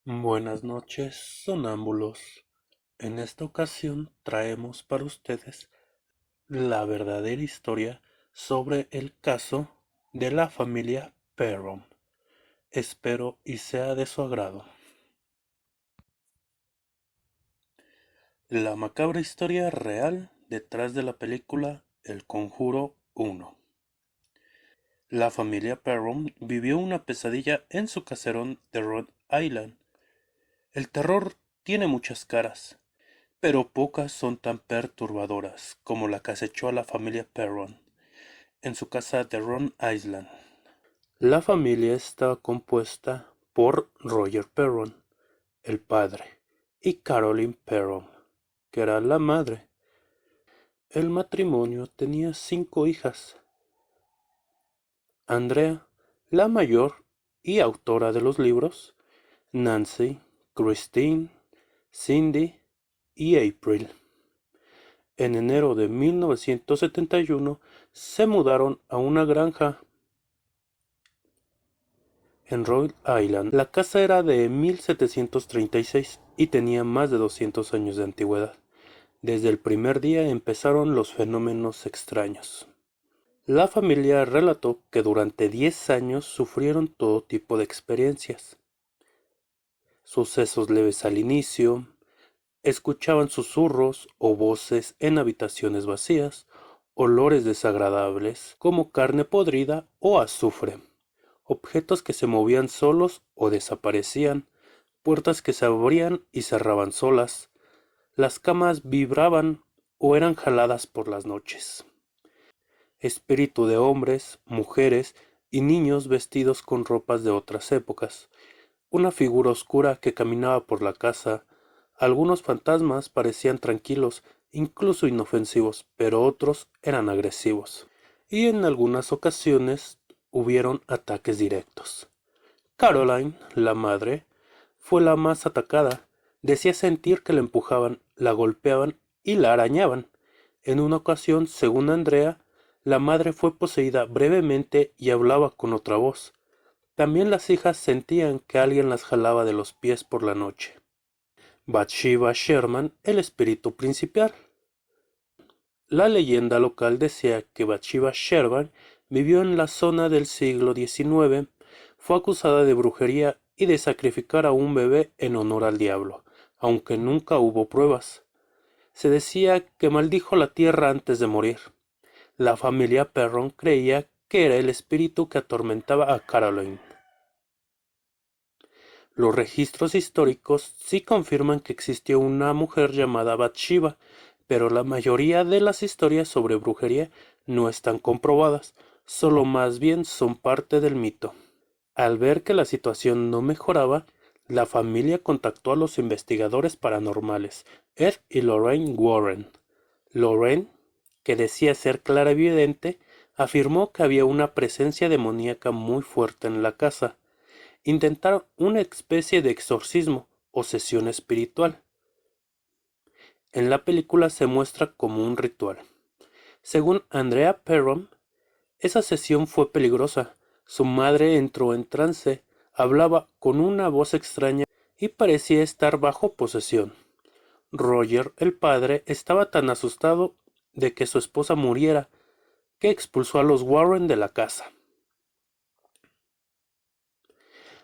Buenas noches, sonámbulos. En esta ocasión traemos para ustedes la verdadera historia sobre el caso de la familia Perron. Espero y sea de su agrado. La macabra historia real detrás de la película El Conjuro 1. La familia Perron vivió una pesadilla en su caserón de Rhode Island. El terror tiene muchas caras, pero pocas son tan perturbadoras como la que acechó a la familia Perron en su casa de Rhode Island. La familia estaba compuesta por Roger Perron, el padre, y Caroline Perron, que era la madre. El matrimonio tenía 5 hijas. Andrea, la mayor y autora de los libros, Nancy, Christine, Cindy y April. En enero de 1971 se mudaron a una granja en Rhode Island. La casa era de 1736 y tenía más de 200 años de antigüedad. Desde el primer día empezaron los fenómenos extraños. La familia relató que durante 10 años sufrieron todo tipo de experiencias. Sucesos leves al inicio, escuchaban susurros o voces en habitaciones vacías, olores desagradables como carne podrida o azufre, objetos que se movían solos o desaparecían, puertas que se abrían y cerraban solas, las camas vibraban o eran jaladas por las noches. Espíritu de hombres, mujeres y niños vestidos con ropas de otras épocas, una figura oscura que caminaba por la casa. Algunos fantasmas parecían tranquilos, incluso inofensivos, pero otros eran agresivos. Y en algunas ocasiones hubieron ataques directos. Caroline, la madre, fue la más atacada. Decía sentir que la empujaban, la golpeaban y la arañaban. En una ocasión, según Andrea, la madre fue poseída brevemente y hablaba con otra voz. También las hijas sentían que alguien las jalaba de los pies por la noche. Bathsheba Sherman, el espíritu principal. La leyenda local decía que Bathsheba Sherman vivió en la zona del siglo XIX, fue acusada de brujería y de sacrificar a un bebé en honor al diablo, aunque nunca hubo pruebas. Se decía que maldijo la tierra antes de morir. La familia Perron creía que era el espíritu que atormentaba a Caroline. Los registros históricos sí confirman que existió una mujer llamada Bathsheba, pero la mayoría de las historias sobre brujería no están comprobadas, solo más bien son parte del mito. Al ver que la situación no mejoraba, la familia contactó a los investigadores paranormales, Ed y Lorraine Warren. Lorraine, que decía ser clarividente, afirmó que había una presencia demoníaca muy fuerte en la casa. Intentaron una especie de exorcismo o sesión espiritual. En la película se muestra como un ritual. Según Andrea Perron, esa sesión fue peligrosa. Su madre entró en trance, hablaba con una voz extraña y parecía estar bajo posesión. Roger, el padre, estaba tan asustado de que su esposa muriera que expulsó a los Warren de la casa.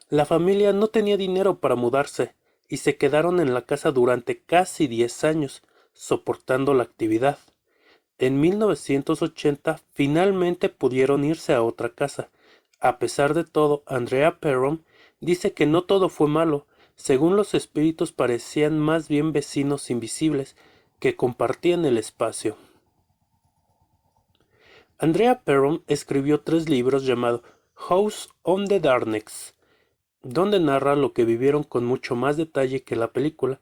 La familia no tenía dinero para mudarse y se quedaron en la casa durante casi 10 años, soportando la actividad. En 1980 finalmente pudieron irse a otra casa. A pesar de todo, Andrea Perron dice que no todo fue malo. Según los espíritus parecían más bien vecinos invisibles que compartían el espacio. Andrea Perron escribió 3 libros llamados House on the Darkness, donde narra lo que vivieron con mucho más detalle que la película.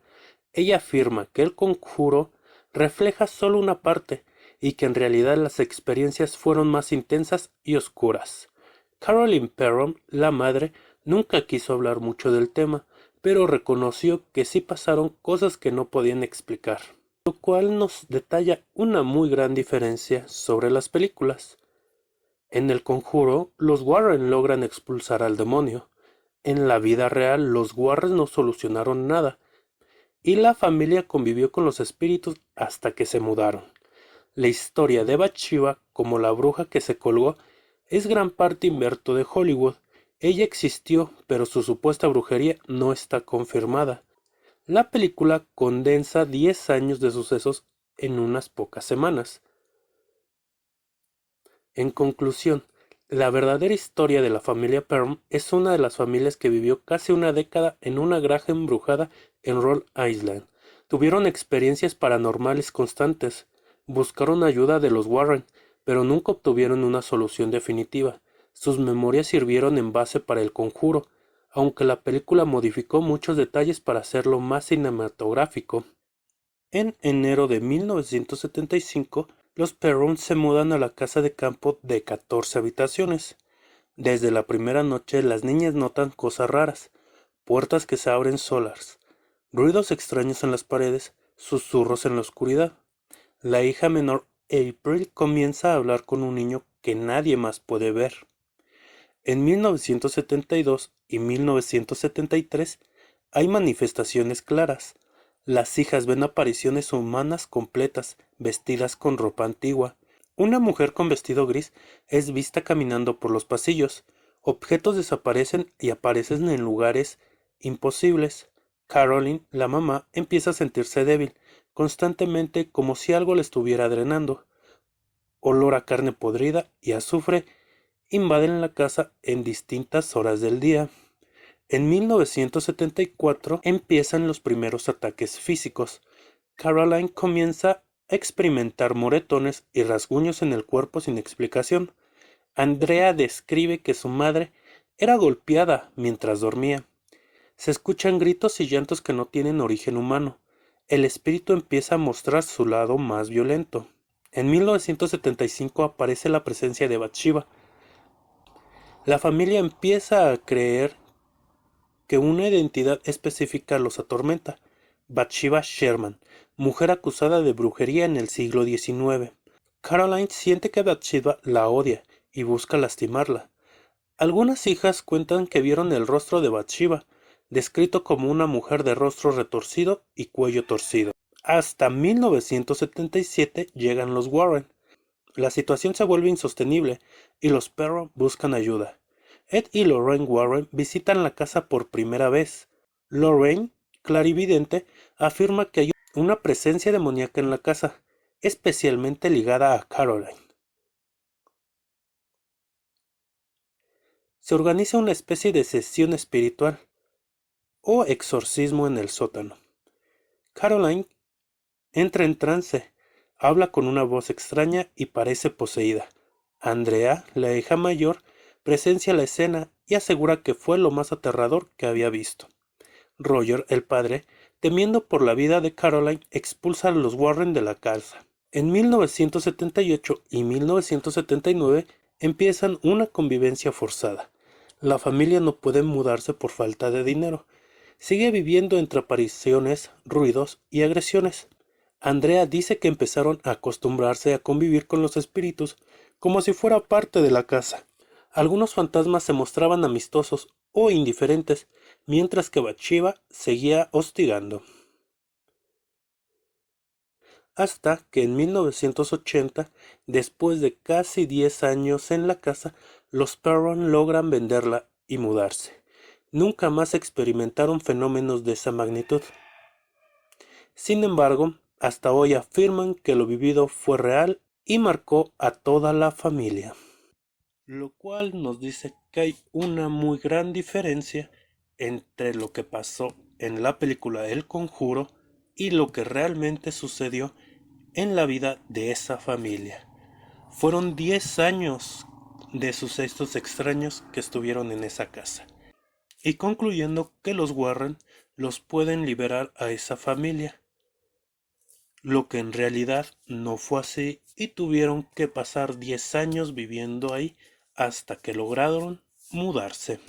Ella afirma que El Conjuro refleja solo una parte y que en realidad las experiencias fueron más intensas y oscuras. Caroline Perron, la madre, nunca quiso hablar mucho del tema, pero reconoció que sí pasaron cosas que no podían explicar, lo cual nos detalla una muy gran diferencia sobre las películas. En El Conjuro, los Warren logran expulsar al demonio. En la vida real, los Warren no solucionaron nada, y la familia convivió con los espíritus hasta que se mudaron. La historia de Bathsheba, como la bruja que se colgó, es gran parte invento de Hollywood. Ella existió, pero su supuesta brujería no está confirmada. La película condensa 10 años de sucesos en unas pocas semanas. En conclusión, la verdadera historia de la familia Perron es una de las familias que vivió casi una década en una granja embrujada en Rhode Island. Tuvieron experiencias paranormales constantes, buscaron ayuda de los Warren, pero nunca obtuvieron una solución definitiva. Sus memorias sirvieron en base para el conjuro, aunque la película modificó muchos detalles para hacerlo más cinematográfico. En enero de 1975, los Perron se mudan a la casa de campo de 14 habitaciones. Desde la primera noche las niñas notan cosas raras, puertas que se abren solas, ruidos extraños en las paredes, susurros en la oscuridad. La hija menor, April, comienza a hablar con un niño que nadie más puede ver. En 1972 y 1973 hay manifestaciones claras. Las hijas ven apariciones humanas completas, vestidas con ropa antigua. Una mujer con vestido gris es vista caminando por los pasillos. Objetos desaparecen y aparecen en lugares imposibles. Caroline, la mamá, empieza a sentirse débil, constantemente como si algo le estuviera drenando. Olor a carne podrida y azufre invaden la casa en distintas horas del día. En 1974 empiezan los primeros ataques físicos. Caroline comienza a experimentar moretones y rasguños en el cuerpo sin explicación. Andrea describe que su madre era golpeada mientras dormía. Se escuchan gritos y llantos que no tienen origen humano. El espíritu empieza a mostrar su lado más violento. En 1975 aparece la presencia de Bathsheba. La familia empieza a creer que una identidad específica los atormenta: Bathsheba Sherman, mujer acusada de brujería en el siglo XIX. Caroline siente que Bathsheba la odia y busca lastimarla. Algunas hijas cuentan que vieron el rostro de Bathsheba, descrito como una mujer de rostro retorcido y cuello torcido. Hasta 1977 llegan los Warren. La situación se vuelve insostenible y los Perron buscan ayuda. Ed y Lorraine Warren visitan la casa por primera vez. Lorraine, clarividente, afirma que hay una presencia demoníaca en la casa, especialmente ligada a Caroline. Se organiza una especie de sesión espiritual o exorcismo en el sótano. Caroline entra en trance, habla con una voz extraña y parece poseída. Andrea, la hija mayor, presencia la escena y asegura que fue lo más aterrador que había visto. Roger, el padre, temiendo por la vida de Caroline, expulsa a los Warren de la casa. En 1978 y 1979 empiezan una convivencia forzada. La familia no puede mudarse por falta de dinero. Sigue viviendo entre apariciones, ruidos y agresiones. Andrea dice que empezaron a acostumbrarse a convivir con los espíritus como si fuera parte de la casa. Algunos fantasmas se mostraban amistosos o indiferentes, mientras que Bathsheba seguía hostigando. Hasta que en 1980, después de casi 10 años en la casa, los Perron logran venderla y mudarse. Nunca más experimentaron fenómenos de esa magnitud. Sin embargo, hasta hoy afirman que lo vivido fue real y marcó a toda la familia. Lo cual nos dice que hay una muy gran diferencia entre lo que pasó en la película El Conjuro y lo que realmente sucedió en la vida de esa familia. Fueron 10 años de sucesos extraños que estuvieron en esa casa. Y concluyendo que los Warren los pueden liberar a esa familia, lo que en realidad no fue así y tuvieron que pasar 10 años viviendo ahí hasta que lograron mudarse.